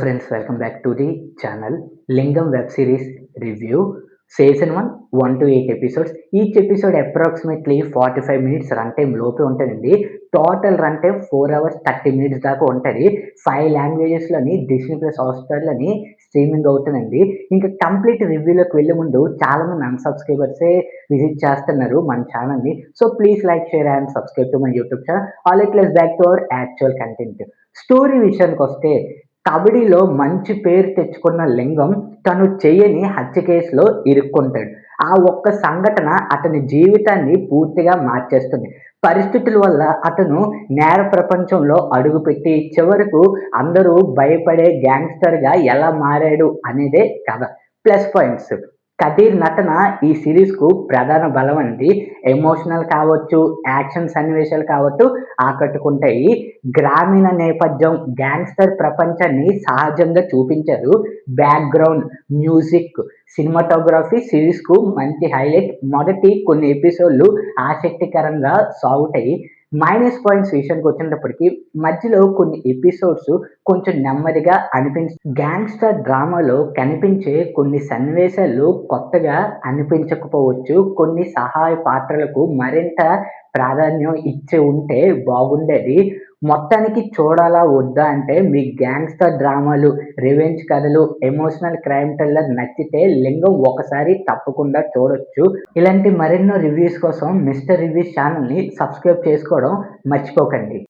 Friends, welcome back to the channel. Lingam web series review season 1 1 to 8 episodes. Each episode approximately 45 minutes runtime లోపే ఉంటుందండి. Total run time 4 hours 30 minutes దాకా ఉంటుంది. 5 లాంగ్వేజెస్లోని Disney plus హాట్స్టార్లోని streaming అవుతుందండి. ఇంకా complete రివ్యూలోకి వెళ్ళే ముందు చాలామంది అన్సబ్స్క్రైబర్సే విజిట్ చేస్తున్నారు మన ఛానల్ని. So please like, share and subscribe to my YouTube channel. All it less back to our actual content. Story విషయానికి వస్తే కబడ్డీలో మంచి పేరు తెచ్చుకున్న లింగం తను చేయని హత్య కేసులో ఇరుక్కుంటాడు. ఆ ఒక్క సంఘటన అతని జీవితాన్ని పూర్తిగా మార్చేస్తుంది. పరిస్థితుల వల్ల అతను నేర ప్రపంచంలో అడుగుపెట్టి చివరకు అందరూ భయపడే గ్యాంగ్స్టర్గా ఎలా మారాడు అనేదే కథ. ప్లస్ పాయింట్స్: కదీర్ నటన ఈ సిరీస్కు ప్రధాన బలం అండి. ఎమోషనల్ కావచ్చు, యాక్షన్ సన్నివేశాలు కావచ్చు ఆకట్టుకుంటాయి. గ్రామీణ నేపథ్యం, గ్యాంగ్స్టర్ ప్రపంచాన్ని సహజంగా చూపించారు. బ్యాక్గ్రౌండ్ మ్యూజిక్, సినిమాటోగ్రఫీ సిరీస్కు మంచి హైలైట్. మొదటి కొన్ని ఎపిసోడ్లు ఆసక్తికరంగా సాగుతాయి. మైనస్ పాయింట్స్ విషయానికి వచ్చినప్పటికీ మధ్యలో కొన్ని ఎపిసోడ్స్ కొంచెం నెమ్మదిగా గ్యాంగ్స్టర్ డ్రామాలో కనిపించే కొన్ని సన్నివేశాలు కొత్తగా అనిపించకపోవచ్చు. కొన్ని సహాయ పాత్రలకు మరింత ప్రాధాన్యం ఇచ్చి ఉంటే బాగుండేది. మొత్తానికి చూడాలా వద్దా అంటే మీకు గ్యాంగ్స్టర్ డ్రామాలు, రివెంజ్ కథలు, ఎమోషనల్ క్రైమ్ థ్రిల్లర్ నచ్చితే లింగం ఒకసారి తప్పకుండా చూడొచ్చు. ఇలాంటి మరెన్నో రివ్యూస్ కోసం మిస్టర్ రివ్యూస్ ఛానల్ని సబ్స్క్రైబ్ చేసుకోవడం మర్చిపోకండి.